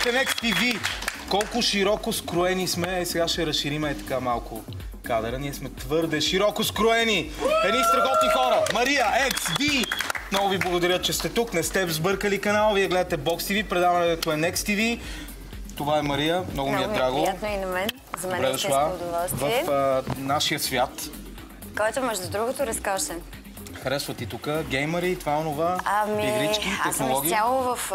гледате Next TV. Колко широко скроени сме. Сега ще разширим така малко кадъра. Ние сме твърде широко скроени. Едни страхотни хора. Мария, Екс, Ви. Много ви благодаря, че сте тук. Не сте сбъркали канал. Вие гледате Box TV. Предаването е Next TV. Това е Мария. Много ми е драго. Много приятно и на мен. За мен е истинско удоволствие. В нашия свят. Който, между другото, разкошен. Харесва ти тук геймери, това, онова, игрички, технологии? Аз съм изцяло в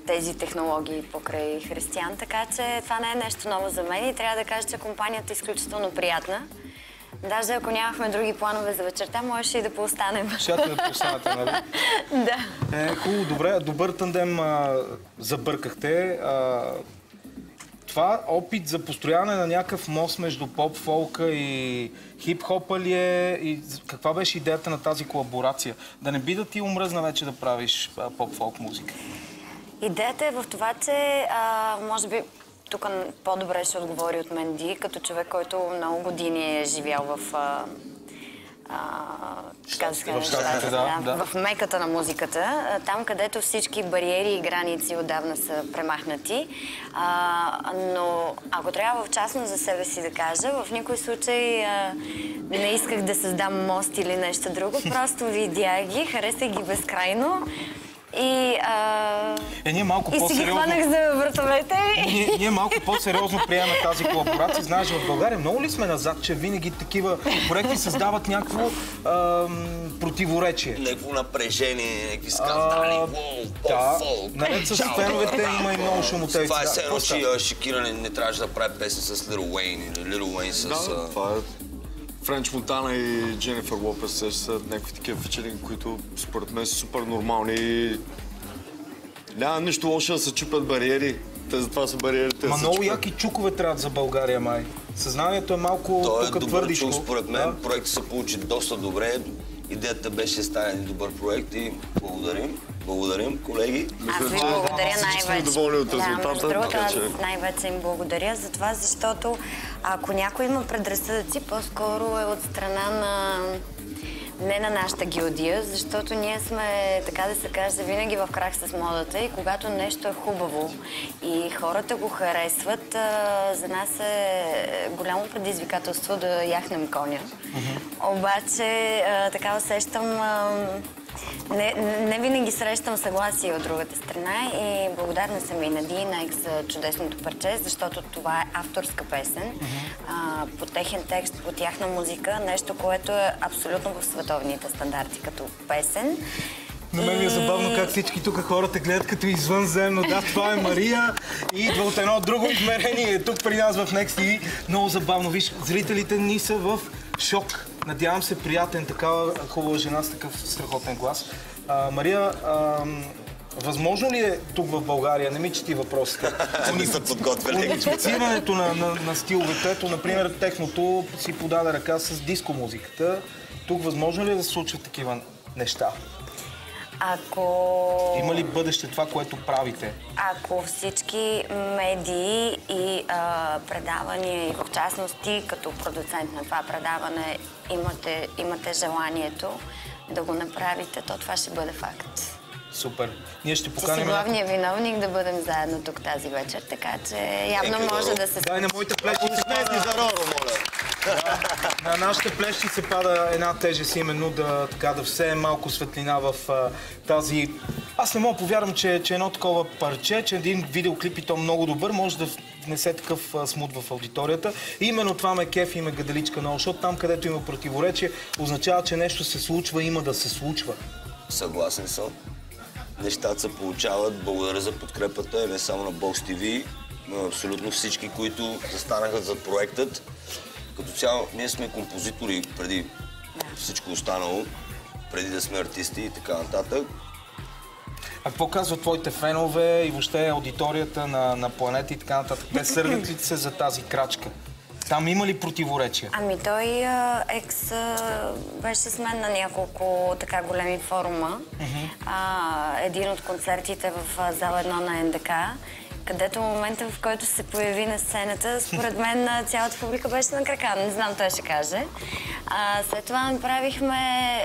тези технологии покрай Християн, така че това не е нещо ново за мен и трябва да кажа, че компанията е изключително приятна. Даже ако нямахме други планове за вечерта, можеше и да поостанем. Щяхте да поостанете, нали? Да. Хубаво, добре. Добър тандем забъркахте. Това опит за построяване на някакъв мост между поп-фолка и хип-хопа ли е? И каква беше идеята на тази колаборация? Да не би да ти омръзна вече да правиш поп-фолк музика? Идеята е в това, че може би тук по-добре ще отговори от мен Ди, като човек, който много години е живял в в меката на музиката, там където всички бариери и граници отдавна са премахнати. Но ако трябва в частност за себе си да кажа, в никой случай не исках да създам мост или нещо друго, просто видях ги, харесах ги безкрайно. И си ги хванах за вратовете. Ние малко по-сериозно приемаме тази колаборация. Знаеш, в България много ли сме назад, че винаги такива проекти създават някакво противоречие? Някакво напрежение, някакви скандали, поп-фолк. Наред с феновете има и много шумотевици. Това е все едно, че Шакира не трябваше да прави песен с Лил Уейн или Лил Уейн с... Да, това е... Френч Монтана и Дженифър Лопес са някакви такива фичеринги, които според мен са супер нормални. Няма нищо лошо да се чупят бариери. Те затова са бариерите. Ма много яки чукове трябват за България, май. Съзнанието е малко тук твърдичко. Според мен проектът се получи доста добре. Идеята беше да стане един добър проект и благодарим. Благодарим, колеги. Аз ви благодаря най-вече. Доволни от резултата. Между другото, аз най-вече им благодаря за това, защото ако някой има предразсъдъци, по-скоро е от страна на... не на нашата гилдия, защото ние сме, така да се каже, винаги в крак с модата и когато нещо е хубаво и хората го харесват, за нас е голямо предизвикателство да яхнем коня. Обаче, така усещам, не винаги срещам съгласие от другата страна и благодарна съм и на Ди, на Екс за чудесното парче, защото това е авторска песен, по техен текст, по тяхна музика, нещо, което е абсолютно в световните стандарти като песен. На мен ми е забавно как всички тук хората гледат като извънземно. Да, това е Мария и идва от едно друго измерение. Тук при нас в Next TV. Много забавно. Виж, зрителите ни са в шок. Надявам се, приятен, такава хубава жена с такъв страхотен глас. Мария, възможно ли е тук в България, не ми чети въпросите, унифицирането на стиловете? Ето, например, техното си подаде ръка с диско музиката. Тук възможно ли е да се случват такива неща? Има ли бъдеще това, което правите? Ако всички медии и предавания, и в частности като продуцент на това предаване имате желанието да го направите, то това ще бъде факт. Супер. Ние ще поканим... Ти си главният виновник да бъдем заедно тук тази вечер, така че явно може да се... Дай на моите плещи се пада... за Роро, моля. На нашите плещи се пада една тежест, именно да всеем малко светлина в тази... Аз не мога повярвам, че едно такова парче, че един видеоклип и то много добър, може да внесе такъв смут в аудиторията. И именно това ме кефи и ме гаделичка много, защото там, където има противоречие, означава, че нещо се случва, има да се случва. Съгласен съм. Нещата се получават. Благодаря за подкрепата, не само на Box TV, но абсолютно всички, които застанаха зад проектът. Като цяло, ние сме композитори преди всичко останало, преди да сме артисти и така нататък. А какво казват твоите фенове и въобще аудиторията на Планета и така нататък? Те сърдят ли се за тази крачка? Там има ли противоречия? Ами той Екс беше с мен на няколко така големи форума. Един от концертите в зала 1 на НДК. където момента, в който се появи на сцената, според мен цялата публика беше на крака. Не знам, той ще каже. След това направихме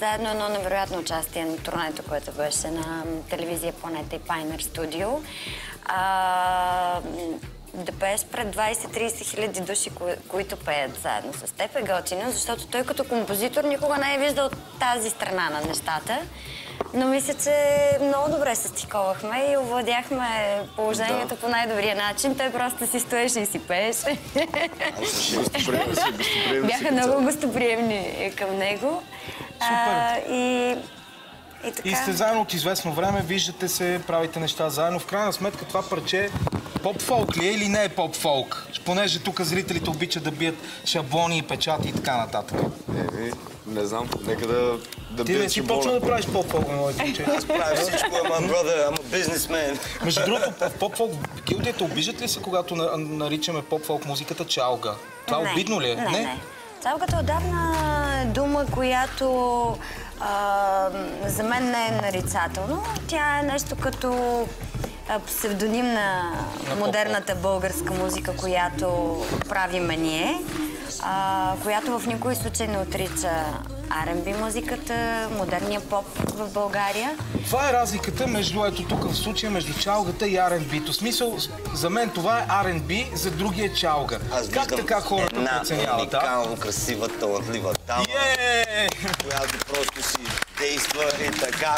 заедно едно невероятно участие на турнето, което беше на телевизия Планета и Pioneer Studio. Да пееш пред 20-30 хиляди души, които пеят заедно с теб е готино, защото той като композитор никога не е виждал тази страна на нещата. Но мисля, че много добре се стиковахме и овладяхме положението по най-добрия начин. Той просто си стоеше и си пееше. Бяха много гостоприемни към него. Супер! И така. И сте заедно от известно време, виждате се, правите неща заедно. В крайна сметка това парче поп-фолк ли е или не е поп-фолк? Понеже тук зрителите обичат да бият шаблони, печати и така нататък. Не знам, нека да Ти не си почна да правиш поп-фолк, моите момче. Аз правя всичко, my brother, I'm a businessman. Между другото, в поп-фолк гилдията обижат ли се, когато наричаме поп-фолк музиката чалга? Това обидно ли е? Не. Чалгата отдавна е дума, която за мен не е нарицателно. Тя е нещо като псевдоним на модерната българска музика, която правиме ние, която в никой случай не отрича R&B музиката, модерния поп в България. Това е разликата между, ето тук в случая, между чалгата и R&B-то. Смисъл, за мен това е R&B, за другия чалга. Как така хората преценяват? Една уникално красива, талантлива дама, която просто си действа и така.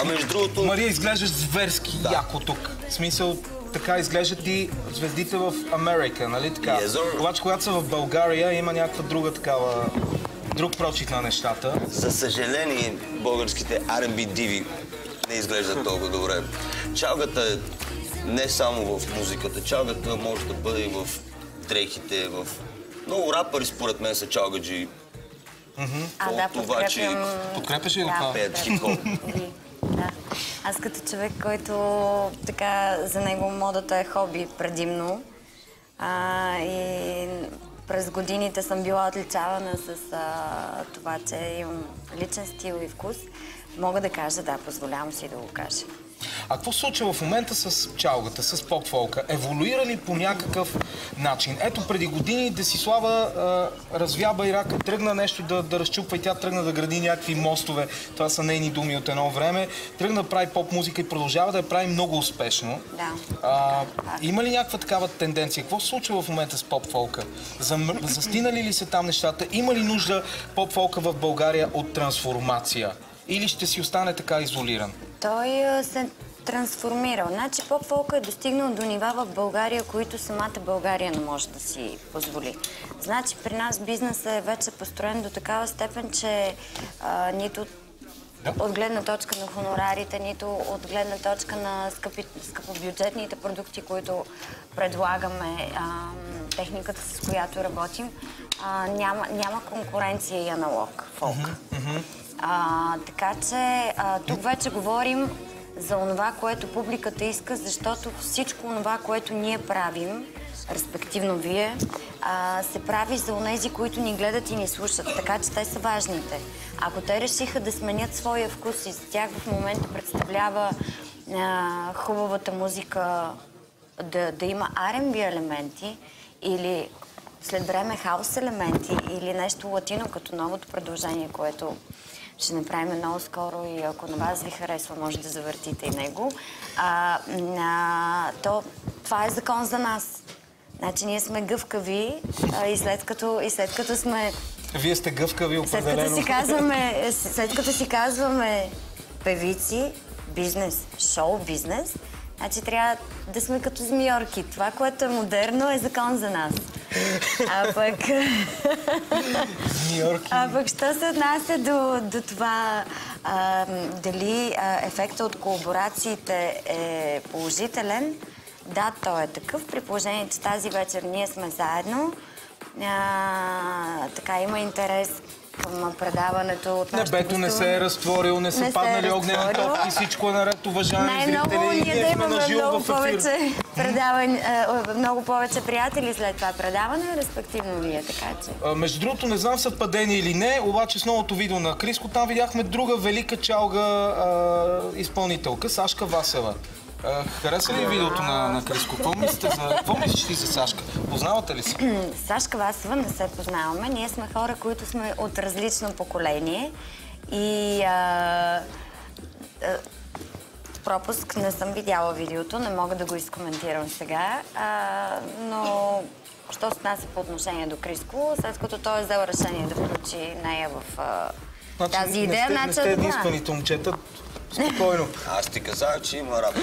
А между другото... Мария, изглеждаш зверски яко тук. В смисъл, така изглеждат и звездите в Америка, нали така? Обаче, когато са в България, има някаква друга такава... друг прочит на нещата. За съжаление, българските R&B диви не изглеждат толкова добре. Чалгата е не само в музиката. Чалгата може да бъде и в дрехите, в... Много рапъри според мен са чалгаджи. Да, подкрепям. Подкрепяш ли го това? Да. Аз като човек, който така за него модата е хоби предимно. И през годините съм била отличавана с това, че имам личен стил и вкус. Мога да кажа, да, позволявам си да го кажа. А какво се случва в момента с чалгата, с поп-фолка? Еволюира ли по някакъв начин? Ето преди години Десислава развя байрака, тръгна нещо да разчупва и тя тръгна да гради някакви мостове. Това са нейни думи от едно време. Тръгна да прави поп-музика и продължава да я прави много успешно. Да. Има ли някаква такава тенденция? Какво се случва в момента с поп-фолка? Застинали ли се там нещата? Има ли нужда поп-фолка в България от трансформация? Или ще си остане така изолиран? Той се трансформирал. Значи поп-фолка е достигнал до нива в България, които самата България не може да си позволи. Значи при нас бизнесът е вече построен до такава степен, че нито от гледна точка на хонорарите, нито от гледна точка на скъпобюджетните продукти, които предлагаме, техниката, с която работим, няма конкуренция и аналог фолк. Така че тук вече говорим за онова, което публиката иска, защото всичко онова, което ние правим, респективно вие, се прави за онези, които ни гледат и ни слушат. Така че те са важните. Ако те решиха да сменят своя вкус и за тях в момента представлява хубавата музика да има R&B елементи или след време хаос елементи или нещо латино като новото предложение, което ще направим много скоро и ако на вас ви харесва, може да завъртите и него. Това е закон за нас. Значи ние сме гъвкави и след като сме... Вие сте гъвкави определено. След като си казваме певици, бизнес, шоу-бизнес, значи трябва да сме като змийорки. Това, което е модерно, е закон за нас. А пък, що се отнася до това дали ефектът от колаборациите е положителен, да, той е такъв. При положение, че тази вечер ние сме заедно, така има интерес към предаването от нашото Небето не се е разтворил, не са паднали огнени топки, всичко е наред, уважаеми зрители. Ние да имаме много повече приятели след това предаване, респективно вие, така че. Между другото, не знам съвпадение или не, обаче с новото видео на Криско, там видяхме друга велика чалга изпълнителка, Сашка Васева. Хареса ли видеото на Криско? Какво мислиш ти за Сашка? Познавате ли се? Сашка Васова не се познаваме. Ние сме хора, които сме от различно поколение. И пропуск, не съм видяла видеото, не мога да го изкоментирам сега. Но що се отнася по отношение до Криско, след като той е взел решение да включи нея в тази идея, не сте единствените момчета. Спокойно. Аз ти казах, че има рап.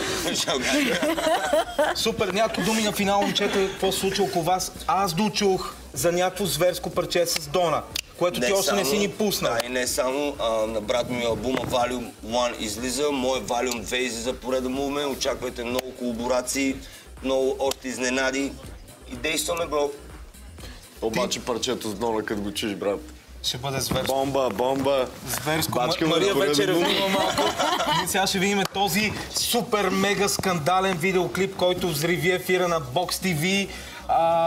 Супер, някакви думи на финал, момчета, какво се случи около вас? Аз дочух за някакво зверско парче с Дона, което ти още не си ни пуснал. Да, и не само. На брат ми албума Volume 1 излиза, мой Volume 2 излиза пореден момент. Очаквайте много колаборации, много още изненади. И действаме, бро. Обаче парчето с Дона, като го чуеш, брат. Ще бъде зверско. Бомба. Зверско. Мария вече ревнува малко. Ние сега ще видим този супер мега скандален видеоклип, който взриви ефира на Box TV.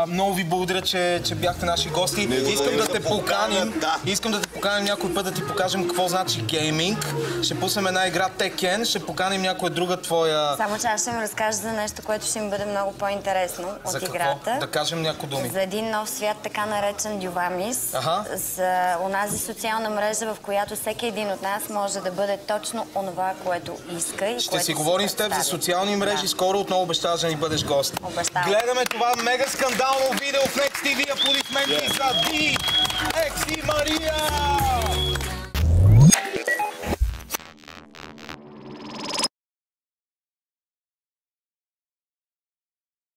Много ви благодаря, че бяхте наши гости. Искам да те поканим някой път да ти покажем какво значи гейминг. Ще пуснем една игра Tekken, ще поканим някоя друга твоя... Само че аз ще ми разкажа за нещо, което ще им бъде много по-интересно от играта. Да кажем някои думи. За един нов свят, така наречен Дювамис. За онази социална мрежа, в която всеки един от нас може да бъде точно онова, което иска и ще си говорим с теб за социални мрежи. Скоро отново обещаваш да ни бъдеш гост. Гледаме това мега скандално видео в Next TV. Аплодисменти за DX и Мария!